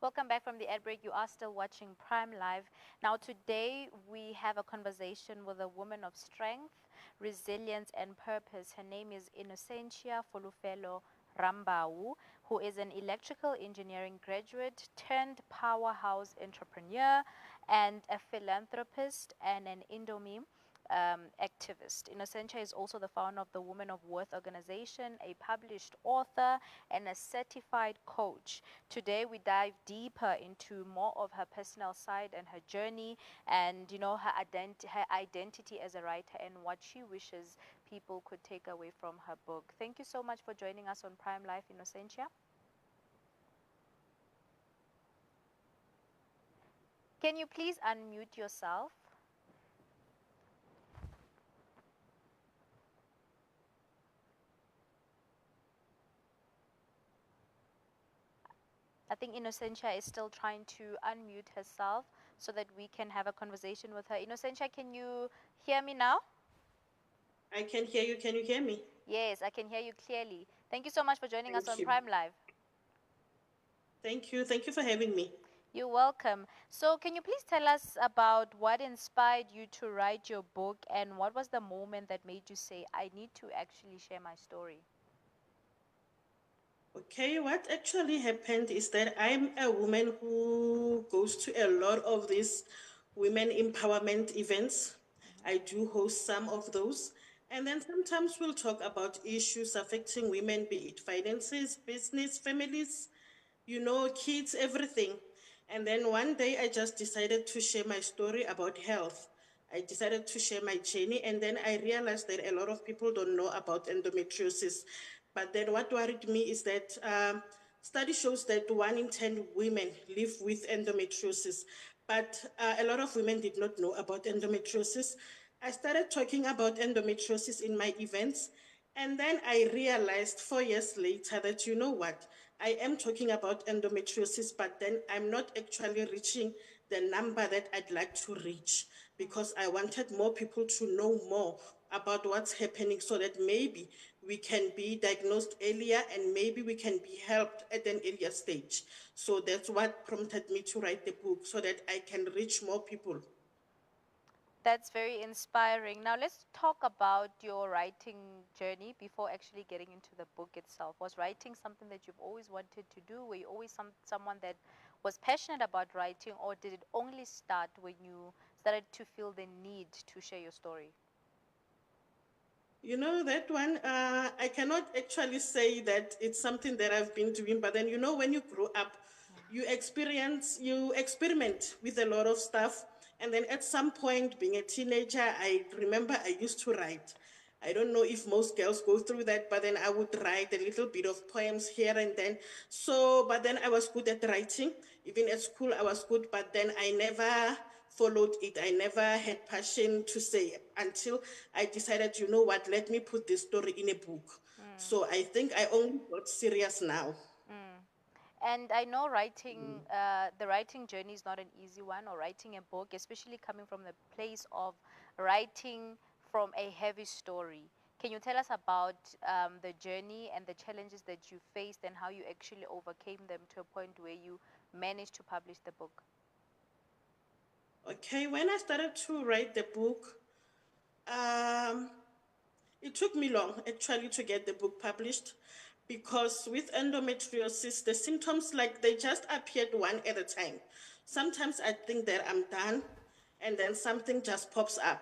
Welcome back from the ad break. You are still watching Prime Live. Now, today we have a conversation with a woman of strength, resilience, and purpose. Her name is Innocentia Fhulufhelo Rambau, who is an electrical engineering graduate turned powerhouse entrepreneur and a philanthropist and an activist. Innocentia is also the founder of the Women of Worth organization, a published author, and a certified coach. Today, we dive deeper into more of her personal side and her journey, and her identity as a writer and what she wishes people could take away from her book. Thank you so much for joining us on Prime Life, Innocentia. Can you please unmute yourself? I think Innocentia is still trying to unmute herself so that we can have a conversation with her. Innocentia, can you hear me now? I can hear you. Can you hear me? Yes, I can hear you clearly. Thank you so much for joining us Thank on you. Prime Live. Thank you. Thank you for having me. You're welcome. So, can you please tell us about what inspired you to write your book and what was the moment that made you say, I need to actually share my story? Okay, what actually happened is that I'm a woman who goes to a lot of these women empowerment events. I do host some of those. And then sometimes we'll talk about issues affecting women, be it finances, business, families, kids, everything. And then one day I just decided to share my story about health. I decided to share my journey, and then I realized that a lot of people don't know about endometriosis. But then what worried me is that study shows that 1 in 10 women live with endometriosis, but a lot of women did not know about endometriosis. I started talking about endometriosis in my events, and then I realized 4 years later that, you know what, I am talking about endometriosis, but then I'm not actually reaching the number that I'd like to reach, because I wanted more people to know more about what's happening so that maybe we can be diagnosed earlier and maybe we can be helped at an earlier stage. So that's what prompted me to write the book, so that I can reach more people. That's very inspiring. Now, let's talk about your writing journey before actually getting into the book itself. Was writing something that you've always wanted to do? Were you always someone that was passionate about writing, or did it only start when you started to feel the need to share your story? You know, that one, I cannot actually say that it's something that I've been doing, but then, when you grow up, you experiment with a lot of stuff. And then at some point, being a teenager, I remember I used to write. I don't know if most girls go through that, but then I would write a little bit of poems here and then. So, but then I was good at writing. Even at school, I was good, but then I never followed it. I never had passion to say, until I decided, you know what, let me put this story in a book. Mm. So I think I only got serious now. Mm. And I know the writing journey is not an easy one, or writing a book, especially coming from the place of writing from a heavy story. Can you tell us about the journey and the challenges that you faced and how you actually overcame them to a point where you managed to publish the book? Okay, when I started to write the book, um, it took me long actually to get the book published, because with endometriosis, the symptoms, like, they just appeared one at a time. Sometimes I think that I'm done, and then something just pops up.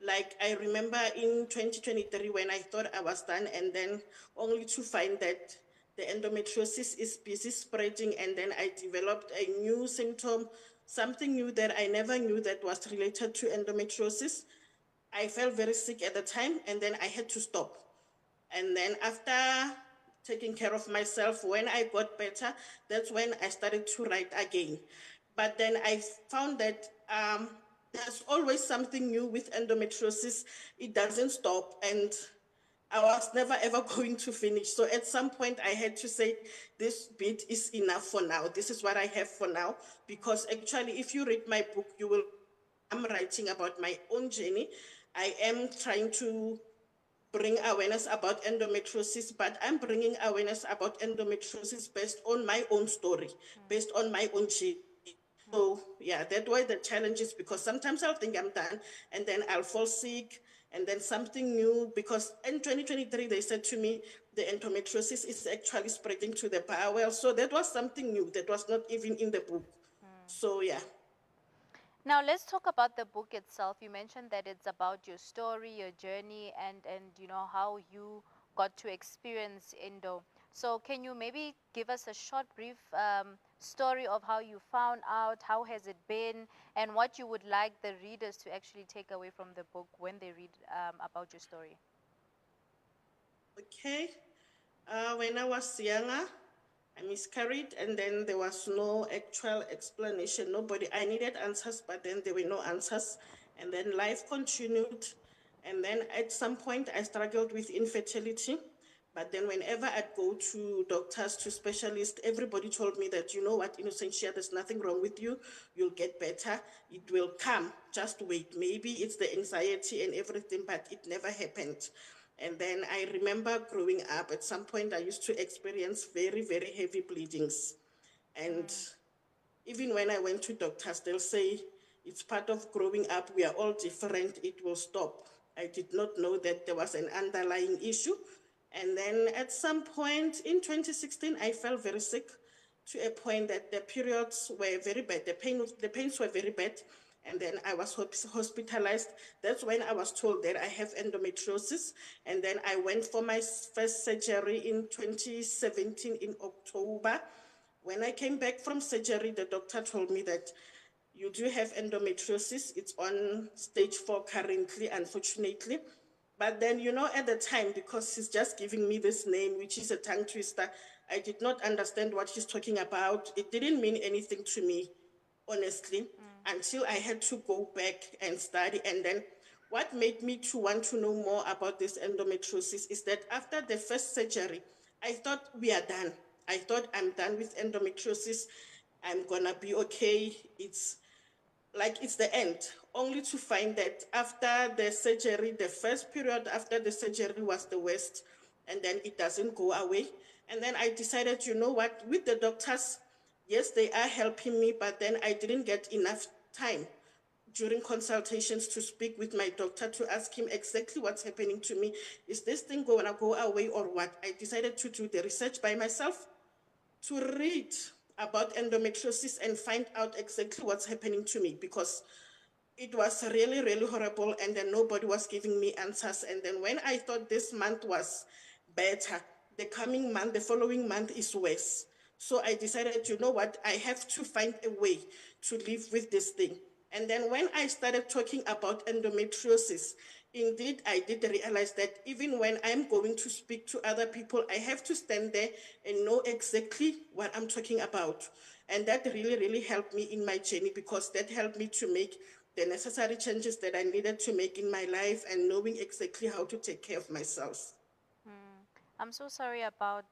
Like, I remember in 2023 when I thought I was done, and then only to find that the endometriosis is busy spreading, and then I developed a new symptom, something new that I never knew that was related to endometriosis. I felt very sick at the time, and then I had to stop. And then after taking care of myself, when I got better, that's when I started to write again. But then I found that there's always something new with endometriosis. It doesn't stop, and I was never ever going to finish. So at some point, I had to say, this bit is enough for now. This is what I have for now. Because actually, if you read my book, you will. I'm writing about my own journey. I am trying to bring awareness about endometriosis, but I'm bringing awareness about endometriosis based on my own story, based on my own journey. So yeah, that's why the challenge is, because sometimes I'll think I'm done and then I'll fall sick and then something new, because in 2023 they said to me the endometriosis is actually spreading to the bowel. So that was something new that was not even in the book. So yeah. Now let's talk about the book itself. You mentioned that it's about your story, your journey, and you know how you got to experience endo. So can you maybe give us a short, brief story of how you found out, how has it been, and what you would like the readers to actually take away from the book when they read about your story? Okay. When I was younger, I miscarried, and then there was no actual explanation. Nobody, I needed answers, but then there were no answers. And then life continued. And then at some point, I struggled with infertility. But then whenever I'd go to doctors, to specialists, everybody told me that, you know what, Innocentia, there's nothing wrong with you. You'll get better. It will come. Just wait. Maybe it's the anxiety and everything, but it never happened. And then I remember growing up, at some point I used to experience very, very heavy bleedings. And even when I went to doctors, they'll say, it's part of growing up, we are all different, it will stop. I did not know that there was an underlying issue. And then at some point in 2016, I felt very sick, to a point that the periods were very bad, the pains were very bad. And then I was hospitalized. That's when I was told that I have endometriosis. And then I went for my first surgery in 2017 in October. When I came back from surgery, the doctor told me that you do have endometriosis. It's on stage 4 currently, unfortunately. But then, you know, at the time, because he's just giving me this name, which is a tongue twister, I did not understand what he's talking about. It didn't mean anything to me, honestly, until I had to go back and study. And then what made me to want to know more about this endometriosis is that after the first surgery, I thought we are done. I thought I'm done with endometriosis. I'm gonna be okay. It's like it's the end, only to find that after the surgery, the first period after the surgery was the worst, and then it doesn't go away. And then I decided, you know what, with the doctors, yes, they are helping me, but then I didn't get enough time during consultations to speak with my doctor to ask him exactly what's happening to me. Is this thing gonna go away or what? I decided to do the research by myself, to read about endometriosis and find out exactly what's happening to me, because it was really, really horrible, and then nobody was giving me answers. And then when I thought this month was better, the coming month, the following month is worse. So I decided, you know what, I have to find a way to live with this thing. And then when I started talking about endometriosis, indeed, I did realize that even when I'm going to speak to other people, I have to stand there and know exactly what I'm talking about. And that really, really helped me in my journey, because that helped me to make the necessary changes that I needed to make in my life, and knowing exactly how to take care of myself. Hmm. I'm so sorry about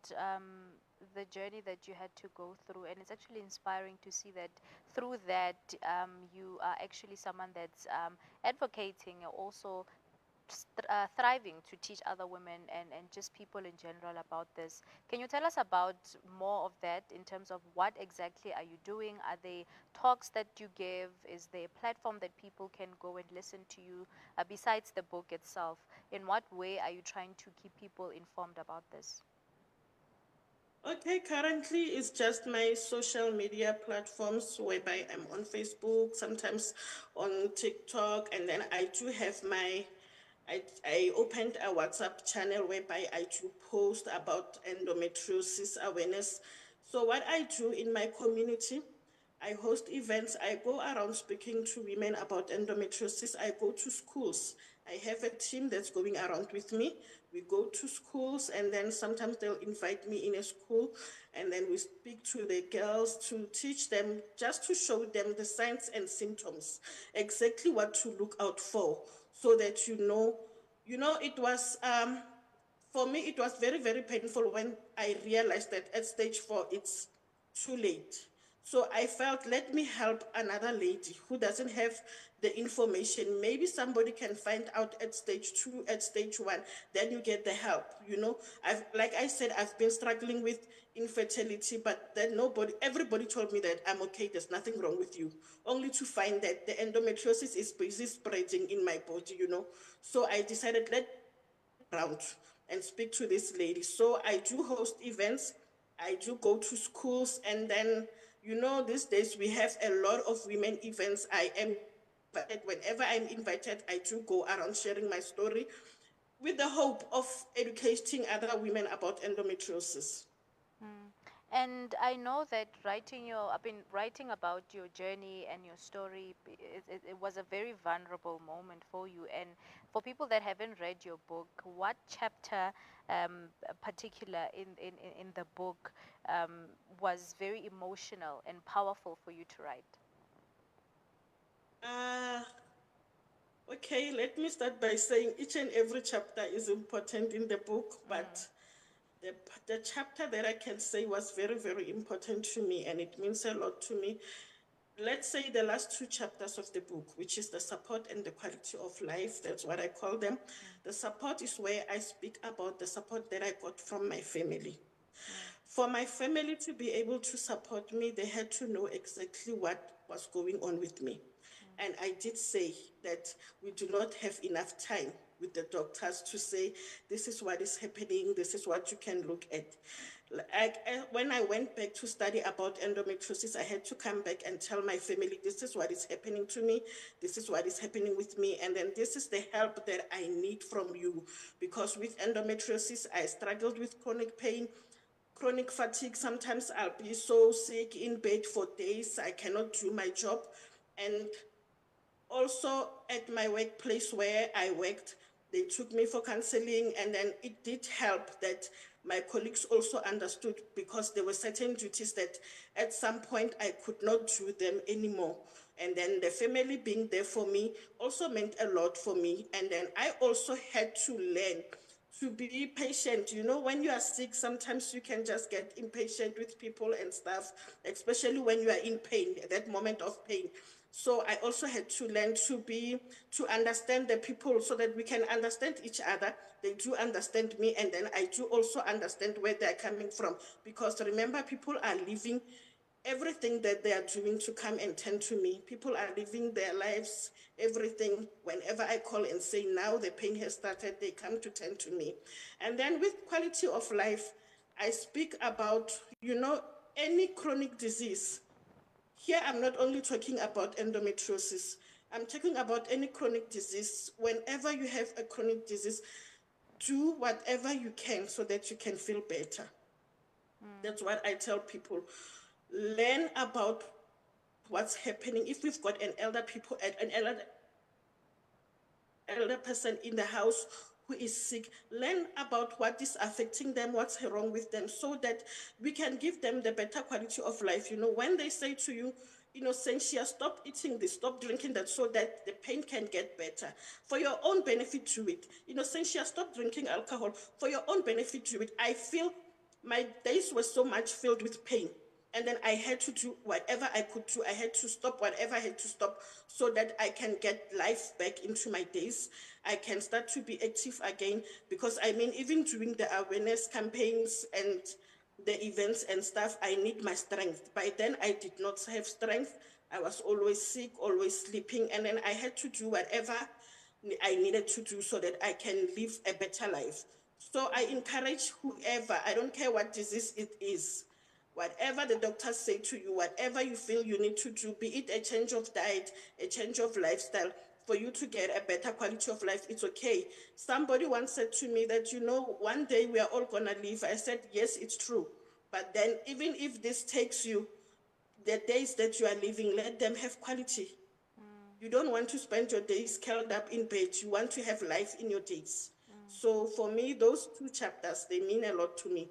the journey that you had to go through, and it's actually inspiring to see that through that you are actually someone that's advocating and also thriving to teach other women and just people in general about this. Can you tell us about more of that in terms of what exactly are you doing? Are they talks that you give? Is there a platform that people can go and listen to you besides the book itself? In what way are you trying to keep people informed about this? Okay, currently it's just my social media platforms, whereby I'm on Facebook, sometimes on TikTok, and then I do have I opened a WhatsApp channel whereby I do post about endometriosis awareness. So what I do in my community, I host events. I go around speaking to women about endometriosis. I go to schools. I have a team that's going around with me. We go to schools, and then sometimes they'll invite me in a school, and then we speak to the girls to teach them, just to show them the signs and symptoms, exactly what to look out for, so that it was for me, it was very, very painful when I realized that at stage 4, it's too late. So I felt, let me help another lady who doesn't have the information. Maybe somebody can find out at stage 2, at stage 1, then you get the help. Like I said, I've been struggling with infertility, but then everybody told me that I'm okay, there's nothing wrong with you. Only to find that the endometriosis is busy spreading in my body. So I decided, let around and speak to this lady. So I do host events, I do go to schools, and then, these days we have a lot of women events. I am invited. Whenever I'm invited, I do go around sharing my story with the hope of educating other women about endometriosis. Mm. And I know that I've been writing about your journey and your story. It was a very vulnerable moment for you. And for people that haven't read your book, what chapter, particular in the book, was very emotional and powerful for you to write? Uh, okay, let me start by saying each and every chapter is important in the book, but Mm, the chapter that I can say was very, very important to me, and it means a lot to me. Let's say the last two chapters of the book, which is the support and the quality of life, that's what I call them. The support is where I speak about the support that I got from my family. mm, For my family to be able to support me, they had to know exactly what was going on with me. And I did say that we do not have enough time with the doctors to say, this is what is happening, this is what you can look at. When I went back to study about endometriosis, I had to come back and tell my family, this is what is happening to me, this is what is happening with me, and then this is the help that I need from you. Because with endometriosis, I struggled with chronic pain, chronic fatigue. Sometimes I'll be so sick in bed for days, I cannot do my job. And also at my workplace where I worked, they took me for counseling, and then it did help that my colleagues also understood, because there were certain duties that at some point I could not do them anymore. And then the family being there for me also meant a lot for me. And then I also had to learn to be patient. When you are sick, sometimes you can just get impatient with people and stuff, especially when you are in pain, that moment of pain. So I also had to learn to understand the people so that we can understand each other. They do understand me, and then I do also understand where they're coming from. Because remember, people are living everything that they are doing to come and tend to me. People are living their lives, everything. Whenever I call and say, now the pain has started, they come to tend to me. And then with quality of life, I speak about, any chronic disease. Here, I'm not only talking about endometriosis, I'm talking about any chronic disease. Whenever you have a chronic disease, do whatever you can so that you can feel better. mm, That's what I tell people. Learn about what's happening. If we've got an elder person in the house who is sick, learn about what is affecting them, what's wrong with them, so that we can give them the better quality of life. When they say to you, Innocentia, stop eating this, stop drinking that, so that the pain can get better. For your own benefit to it. Innocentia, stop drinking alcohol. For your own benefit to it. I feel my days were so much filled with pain. And then I had to do whatever I could do. I had to stop whatever I had to stop so that I can get life back into my days. I can start to be active again. Because even doing the awareness campaigns and the events and stuff, I need my strength. By then, I did not have strength. I was always sick, always sleeping. And then I had to do whatever I needed to do so that I can live a better life. So I encourage whoever, I don't care what disease it is, whatever the doctors say to you, whatever you feel you need to do, be it a change of diet, a change of lifestyle, for you to get a better quality of life, it's okay. Somebody once said to me that, one day we are all gonna leave. I said, yes, it's true. But then, even if this takes you, the days that you are living, let them have quality. mm, You don't want to spend your days curled up in bed. You want to have life in your days. mm. So for me, those two chapters, they mean a lot to me.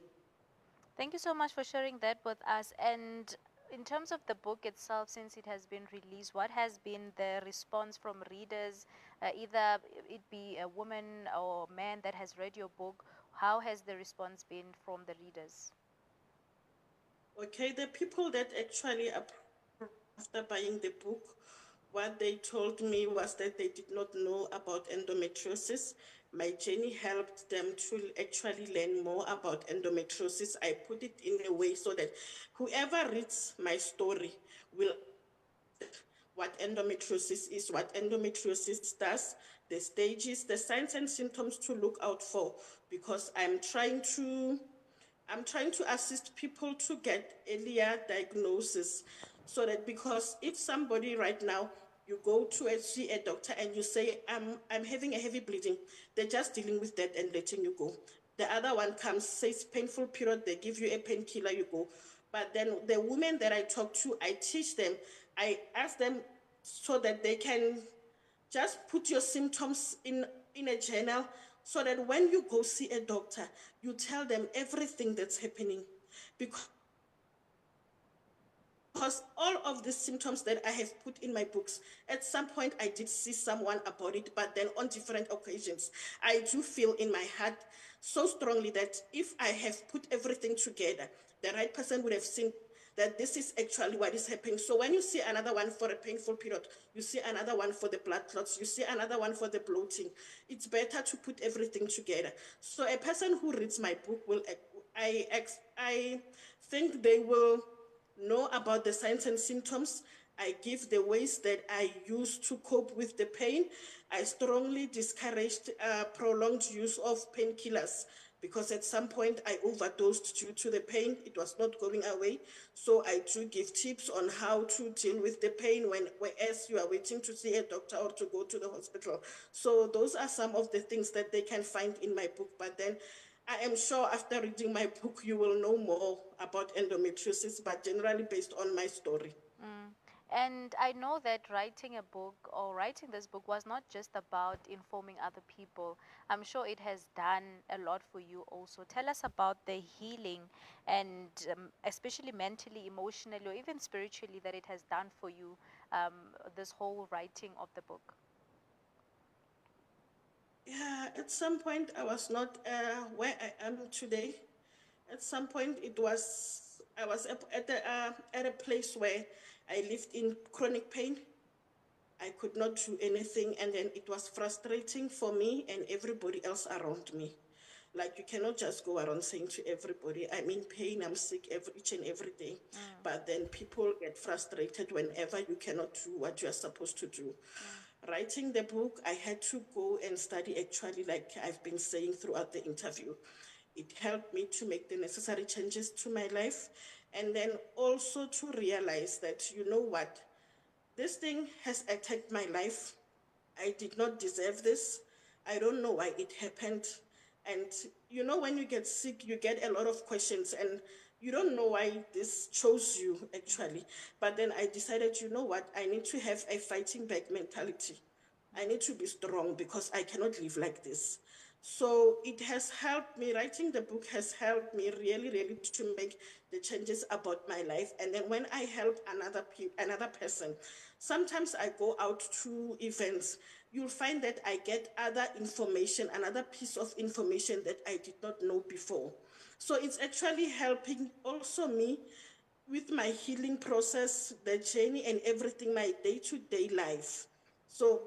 Thank you so much for sharing that with us. And in terms of the book itself, since it has been released, what has been the response from readers, either it be a woman or man that has read your book? How has the response been from the readers? Okay, the people that actually approached me after buying the book, what they told me was that they did not know about endometriosis. My journey helped them to actually learn more about endometriosis. I put it in a way so that whoever reads my story will understand what endometriosis is, what endometriosis does, the stages, the signs and symptoms to look out for, because I'm trying to assist people to get earlier diagnosis, so that, because if somebody right now, you go to see a doctor and you say, I'm having a heavy bleeding, they're just dealing with that and letting you go. The other one comes, says painful period, they give you a painkiller, you go. But then the women that I talk to, I teach them, I ask them so that they can just put your symptoms in a journal, so that when you go see a doctor, you tell them everything that's happening. Because all of the symptoms that I have put in my books, at some point I did see someone about it, but then on different occasions, I do feel in my heart so strongly that if I have put everything together, the right person would have seen that this is actually what is happening. So when you see another one for a painful period, you see another one for the blood clots, you see another one for the bloating, it's better to put everything together. So a person who reads my book will, I think they will know about the signs and symptoms. I give the ways that I use to cope with the pain. I strongly discouraged prolonged use of painkillers, because at some point I overdosed due to the pain. It was not going away. So I do give tips on how to deal with the pain whereas you are waiting to see a doctor or to go to the hospital. So those are some of the things that they can find in my book. But then I am sure after reading my book, you will know more about endometriosis, but generally based on my story. Mm. And I know that writing a book or writing this book was not just about informing other people. I'm sure it has done a lot for you also. Tell us about the healing and especially mentally, emotionally, or even spiritually that it has done for you, this whole writing of the book. Yeah, at some point I was not where I am today. At some point I was at a place where I lived in chronic pain. I could not do anything, and then it was frustrating for me and everybody else around me. Like, you cannot just go around saying to everybody, I'm in pain, I'm sick each and every day. Mm, But then people get frustrated whenever you cannot do what you are supposed to do. mm, Writing the book, I had to go and study, actually, like I've been saying throughout the interview. It helped me to make the necessary changes to my life, and then also to realize that, you know what, this thing has attacked my life. I did not deserve this. I don't know why it happened. And when you get sick, you get a lot of questions, and you don't know why this chose you, actually. But then I decided, you know what, I need to have a fighting back mentality. I need to be strong, because I cannot live like this. So it has helped me. Writing the book has helped me really, really to make the changes about my life. And then when I help another person, sometimes I go out to events. You'll find that I get other information, another piece of information that I did not know before. So it's actually helping also me with my healing process, the journey, and everything, my day to day life. So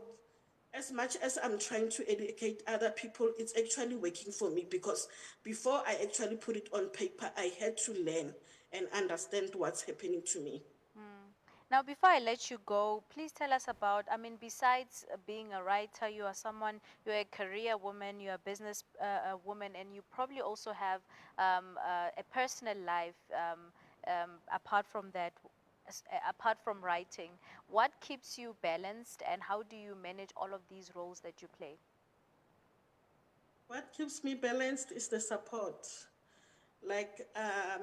as much as I'm trying to educate other people, it's actually working for me, because before I actually put it on paper, I had to learn and understand what's happening to me. mm. Now, before I let you go, please tell us about, I mean, besides being a writer, you are someone, you're a career woman, you're a business woman, and you probably also have a personal life apart from that, apart from writing. What keeps you balanced, and how do you manage all of these roles that you play? What keeps me balanced is the support. Like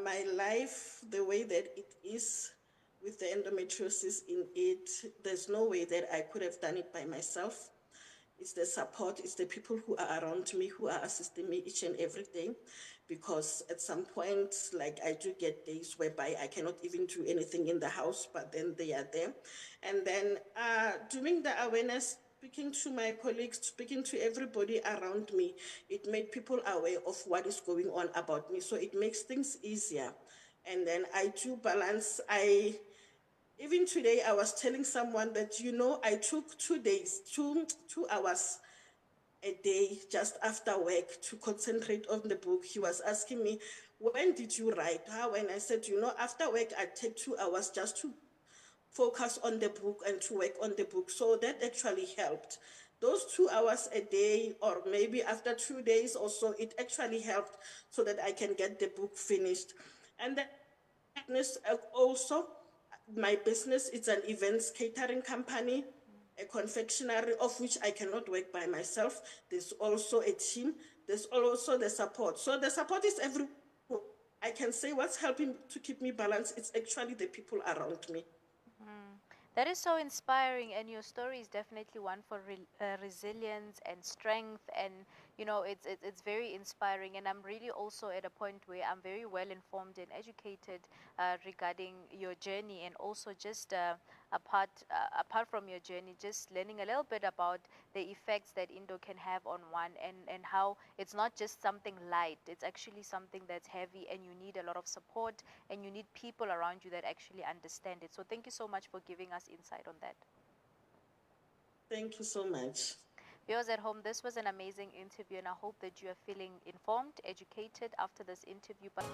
my life, the way that it is with the endometriosis in it, there's no way that I could have done it by myself. It's the support, it's the people who are around me, who are assisting me each and every day. Because at some point, like, I do get days whereby I cannot even do anything in the house, but then they are there. And then doing the awareness, speaking to my colleagues, speaking to everybody around me, it made people aware of what is going on about me. So it makes things easier. And then I do balance. Even today, I was telling someone that, I took 2 days, 2 hours a day just after work to concentrate on the book. He was asking me, when did you write? How? And I said, after work, I take 2 hours just to focus on the book and to work on the book. So that actually helped. Those 2 hours a day, or maybe after 2 days or so, it actually helped so that I can get the book finished. And then business also, my business, it's an events catering company, a confectionery, of which I cannot work by myself. There's also a team. There's also the support. So the support is everywhere. I can say what's helping to keep me balanced, it's actually the people around me. That is so inspiring, and your story is definitely one for resilience and strength. And it's very inspiring. And I'm really also at a point where I'm very well informed and educated regarding your journey, and also just apart from your journey, just learning a little bit about the effects that Indo can have on one, and how it's not just something light. It's actually something that's heavy, and you need a lot of support, and you need people around you that actually understand it. So thank you so much for giving us insight on that. Thank you so much. Viewers at home, this was an amazing interview, and I hope that you are feeling informed, educated after this interview. But